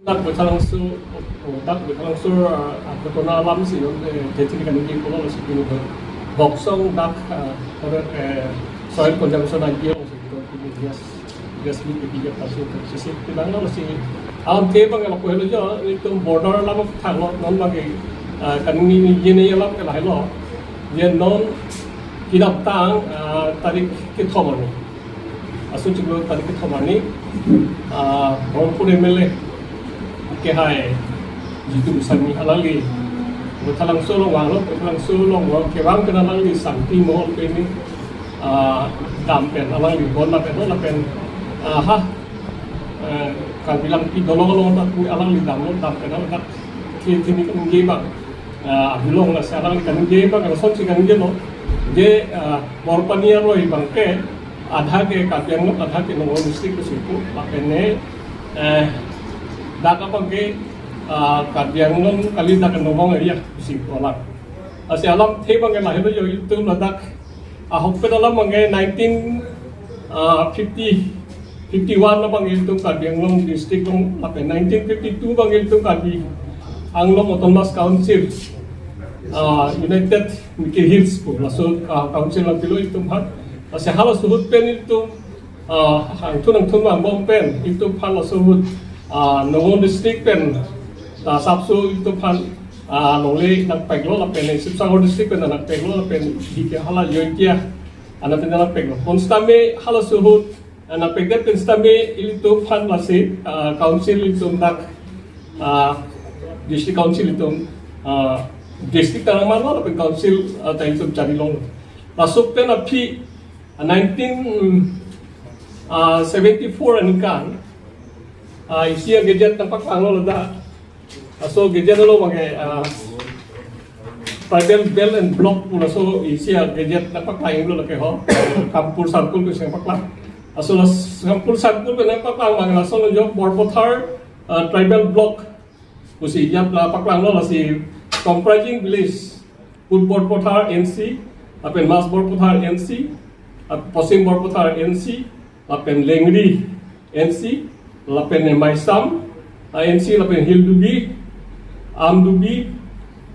Tak bersalang su, tak bersalang su, aku tu nak alam sih, jadi kan ini kalau masih ini boxong tak, orang soal consumption aja masih itu gas ni ketiga pasal sisi bilang lah masih alam tebang kalau kau itu itu border alam thang non bagi kan ini alam kalau hello dia non kita tang tarik kita mana asal juga tarik kita mana orang pun MLA ke hai jitu sami alali bertalang solo wang ke wang kena alali santi mohon ini dampen alali bola pen kan bilang pi dolong tak alali dampen alali kini kan geba bilong lah sekarang kan geba kalau sonci kan gelo je borpania roi bangke adha ke kapiang adha ke nongol mesti ke situ makanya dak apa ke kapiang non kali dak nongol ya mesti orang asal alam tebang ke lahir itu ladak ahok alam mangai 1951 na bang itu kapiang non district non apa 1952 bang itu kapi Anglo Autonomous Council United Mickey Hills po laso council lang pilo itu hat kasi halos suhut pen itu ang tunang bom pen itu pala suhut Nongon district pen sabso itu pan nongle nagpeglo la pen sipsangor district pen nagpeglo la pen hike hala yoitia ana pen nagpeglo konstame halos suhut nagpegdet konstame itu pan lasi council itu nag district council itu district tarang mana la pen council tayo itu cari long lasuk pen api 1974 ani kan isia gadget tampak anglo lada so gadget lo mange tribal bell and block pula so isia gadget tampak lain lo lake ho kampur sarkul ko sing pakla so kampur sarkul ko nampak lang mange so lo jo borpothar tribal block kusi jam paklang lo si comprising village borpothar NC apen mas borpothar NC Posim Borpothar NC, lapen Lengri NC, lapen Maisam NC, lapen Hildugi, Amdugi,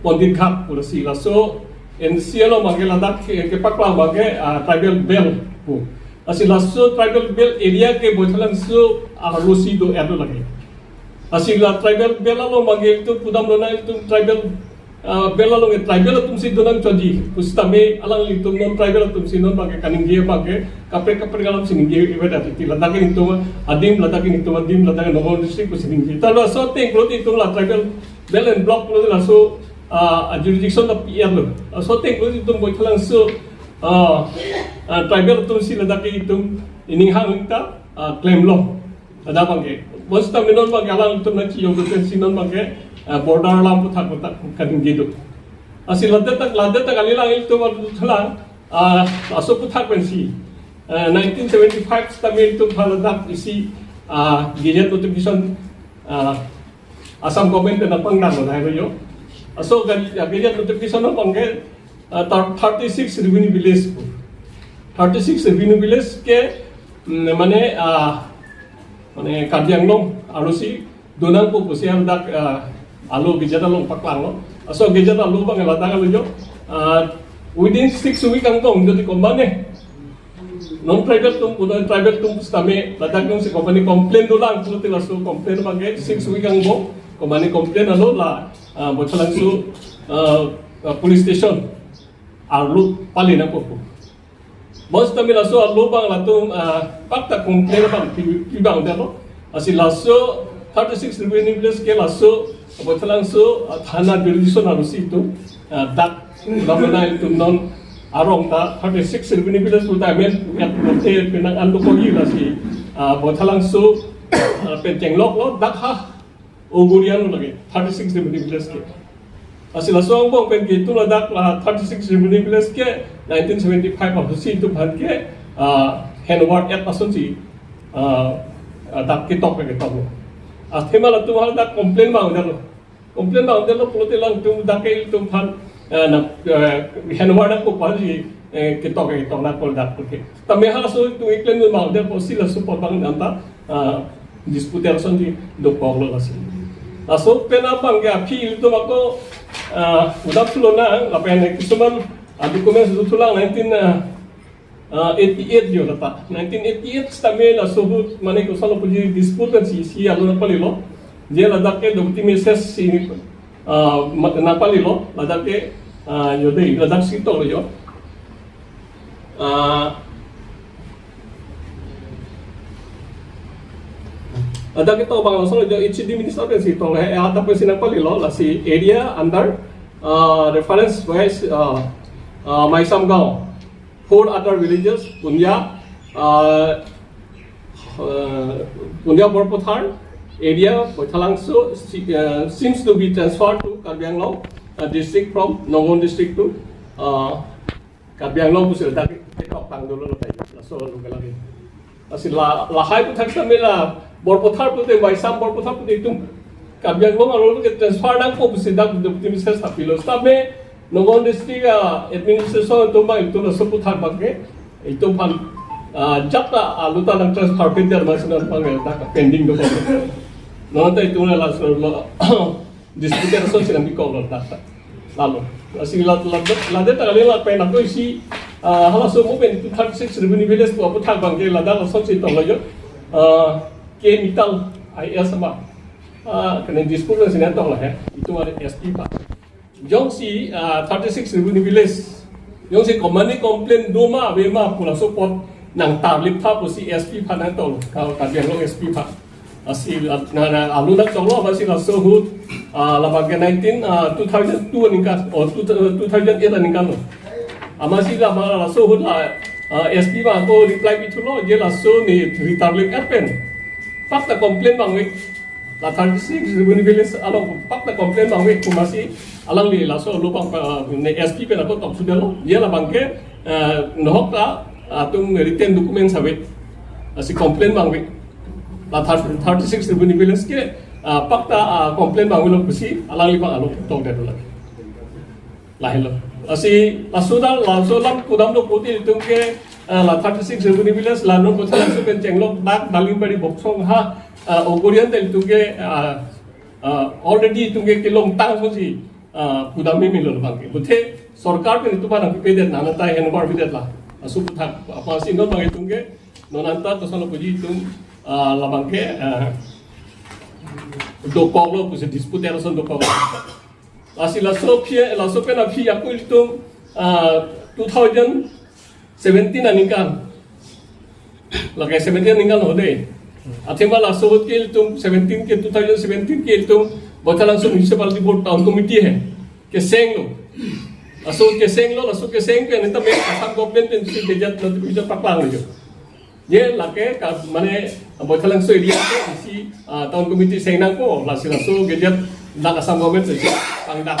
Pondikhat pula sila. So NC lo manggil ladak ke pakla manggil tribal bell po. Asila so tribal bell area ke botalan so alusi do ado lagi. Asila tribal bell lo manggil itu pudam lona itu tribal bela lo tribal tum si donang choji ustame alang litum non tribal tum si non bage kaningie bage kapre galam siningie ibeda ti ladake nitum adim ladake nongon district ko siningie talo so ting plot itum la tribal bell and block lo la so jurisdiction of PR lo so ting plot itum boithalang so tribal tum si ladake itum ining hang ta claim lo ada bage bosta minon bage alang itum na chi yogo ten sinon bage border lam putak kan gitu. Asil ladet tak alilang itu baru telang asal putak pensi 1975 stamil itu haladak isi gadget notification asam government na pangdan na yo. Aso gadget notification na pangge 36 revenue village 36 revenue village ke mane kadyang long arusi donang po siang dak alo gejata lo paklang lo so gejata lo bang lata kalau jo within 6 week ang tong jadi kombane non private tum puno private tum stame lata kong si company complain do lang puno tila so complain bang 6 week ang bo kombane complain alo la bochalang so police station arlu pali na po bos tami la so alo bang latum pakta complain bang ibang dalo asi laso 36 revenue village ke laso botalang so thana jurisdiction arusi itu dak lamena itu non arong ta 36 revenue village puta men kat bote penang ando ko ila si botalang so pencenglok lo dak ha ogurian lagi 36 revenue village ke asila so ang bong pen gitu la dak 36 revenue village ke 1975 arusi itu ban ke handward at asunsi dak kitok ke kitok Athema la tu hal dak complain bang dalo pulote lang tum dakel tum phan na henwar ko pali kitok na kol dak ke tame hala so tu iklen ma de posila support bang nanta disputation di do poglo lasi So penapang kaya appeal itu ako udah tulo na lapen kisuman documents itu tulang 1988 jo kata 1988 stamel asobut mane ko salo puji dispute si aluna palilo je ladake dokti meses si na palilo ladake yode ladak si to jo ada kita bang langsung jo HD minister si to le ada pe sinang palilo la si area under reference wise Maisam Gaon 4 other villages Punya Borpothar area Pothalangso seems to be transferred to Karbi Anglong district from Nongon district to Karbi Anglong pusil dak tekok tang dulu tay laso lagi asil lahai puthak samela Borpothar pute Maisam Borpothar pute itu Karbi Anglong alo ke transfer nang ko pusil dak optimism sapilo stabe Nongon district administration itu mah itu laso puthar bagge itu pan jakta aluta nang transfer pinter masih panggil dak pending do nonton itu laso district association bi ko dak lalu asing lade tagali la pen ako isi hala so mo pen 36 revenue village ko puthar bagge lada laso si to layo chemical is ma kene dispute sini to lah itu ada SP pa Jong si 36 revenue village Jong si komani complain doma bema pula support nang tablik tha si SP pa na to ka biang SP pa asi na aluna cholo ba si la so hut la bagge 2002 ningka or 2008 ningka no amasi la ma la so hut la SP ba ko reply bitulo je la so ni tablik appen fakta complain bang we la 36 revenue village along fakta complain bang we kumasi alang li laso lubang ne SP pe nato top sudah lo dia la bangke nohok la atung written document sabe asi complain bang we la 36 revenue village ke pakta complain bang we lo kusi alang li bang alo to de lo lahilo asi asuda laso lam kudam lo poti itung ke la 36 revenue village la no kotha laso pen chenglok dak dalim bari boksong ha ogorian del tuge already tuge kilong tang sosi Pudami milo bangke, bute सरकार पे नितुबा नंग पे दे नानता है नंबर भी देला असु था apa sih no bang itungge nonanta to salo puji itung labangke do koglo puse dispute era son do koglo asila sopie la sopena phi aku itung 2017 aningan lagai 17 aningan hode athema la sobot ke itung 17 के 2017 के itung बता langsung municipality board town committee है के सेंग लो असो के सेंग लो असो के सेंग पे नेता में असम गवर्नमेंट ने बेजत नोटिफिकेशन पकड़ांग लो ये लाके का माने बता langsung एरिया के इसी town committee सेंग ना को लासी लासो बेजत ला असम गवर्नमेंट से पंगdak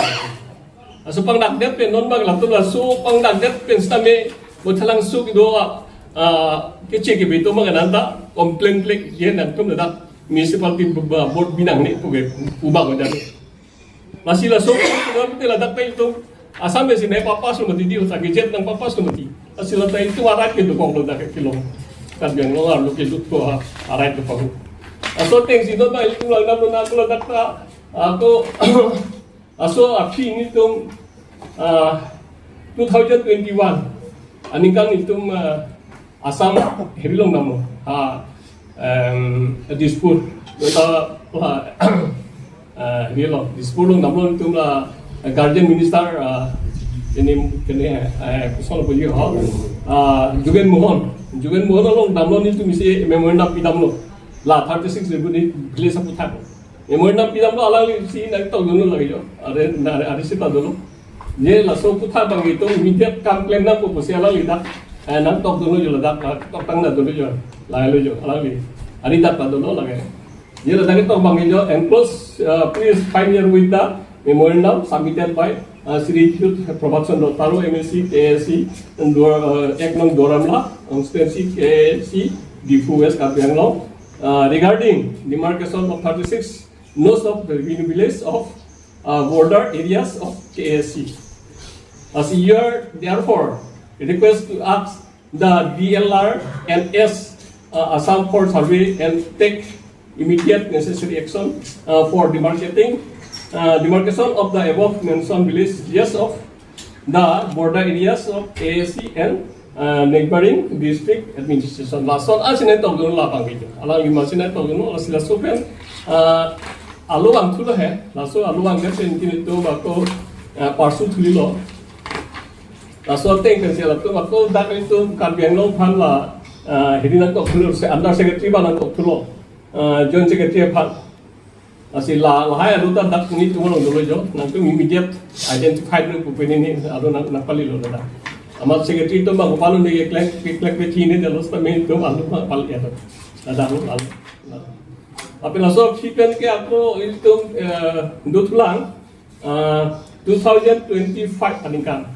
असो पंगdak det पे non bang लातो लासो पंगdak det पे sta में बता langsung do के चेक के बेतो मग नंदा complaint lek ये नंतुम दा municipality board binang ni puge ubah ko dali masih la so ko ko la dak pe itu asam be sine papas lo mati dio sa gejet nang papas lo mati asih la tai itu arat ke do ko lo dak kilo kan biang lo lo ke dut ko arat ko pahu aso teng si do ba itu la na na ko la dak ako aso api ni tum 2021 aningan itu asam herilong namo dispute kita ini loh dispute lo namun itu lah guardian minister ini kene kusol puji hal Jugen Mohon lo namun itu misi memorandum pidam lo lah 36 ribu ni beli seputar memorandum pidam lo alang si nak tahu dulu lagi jo ada si tahu dulu ye lah seputar bang itu immediate complaint nak pun pasti alang lihat nak tahu dulu jo lah tak tang nak dulu jo lalu jo alang li Ari dat dulu lagi. Jadi tadi tu bang jo enclose please find your with the memorandum submitted by Sri Youth Production Taro MSC KSC and Eknong Doramla constituency KSC Difu West Kapianglong regarding demarcation of 36 north of the village of border areas of KSC. As a year, therefore, request to ask the DLR and S Assam for survey and take immediate necessary action for demarcation of the above mentioned villages of the border areas of AAC and neighboring district administration. Lason asine togno la pangge. Alang lima sine togno asila sopen alu ang tulo he. Laso alu ang gaten kini to bako parsu tulilo. Laso teng pensela to bako dak itu kabiang lo phan la hedinan to tulo se under secretary ba nang to tulo. Joint secretary phan. Asi la hai alu ta dak ni tumo lo jo nang to immediate identified no pupeni ni alu nang napali lo da. Amat secretary to bang palu ni klek pe chine de los tamen to alu pal ya to. Ada alu. Tapi langsung sipen ke aku itu dutulang 2025 paningkan.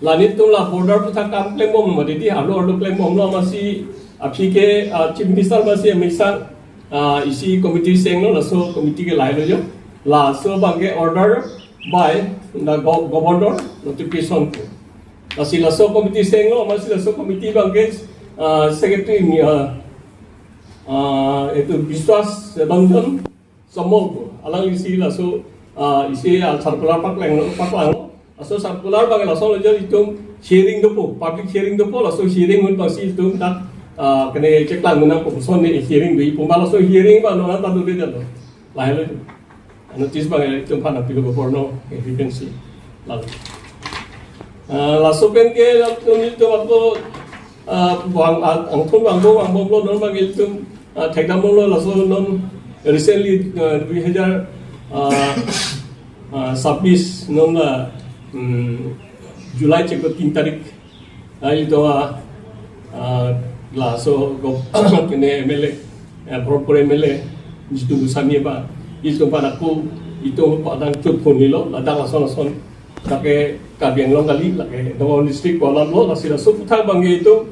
Lanit tu lah border tu tak kam claim bom madi di alu claim bom lo masih api ke chief minister masih misal isi committee seng lo langsung committee ke lain lo langsung bangke order by the governor notification tu. Masih langsung committee seng lo masih langsung committee bangke secretary ni itu biswas bangun semua alang isi langsung isi circular paklang langsung circular bagi langsung aja itu sharing dopo public sharing dopo langsung sharing pun pasti itu tak kena cek lang menang proposal ni sharing di pun langsung sharing ba nona tadu dia lo lahir lo notice bagi itu pan apilo governo efficiency lalu langsung pen ke langsung itu waktu buang angkut buang lo non bagi itu Thekdam lo langsung non recently 2026 non Julai cek 3 tarik itu langsung kene MLA proper MLA jitu busani ba itu pada aku itu padang cut pun lo ladang langsung pakai kabiang long kali pakai dengan district Kuala lo langsung putang bangge itu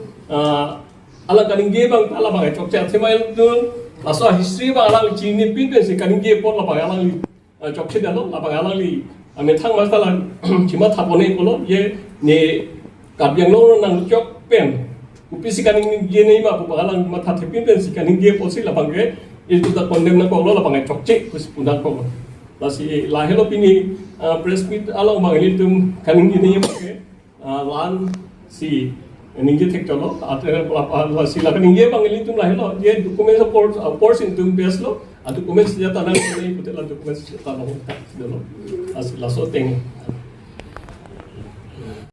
alang kaningge bang ala bang chokcha themail dun laso history bang alang chini pin pen se kaningge pot la bang alang chokche dalo la bang alang li ame thang ma sala chima thapone kolo ye ne kabyang lo nang chok pen upisi kaningge nei ma bang alang ma tha thepin pen se kaningge posi la bang ge itu ta condemn na ko lo la bang chokche kus pundan ko lasi lahelo pini press meet alang bang li tum kaningge nei ma ke lan si ninge tek tolo atre la sila kan ninge bang ili tum la helo ye documents of course in tum bes lo documents ya tanang ni putel documents tanang lo as la so teng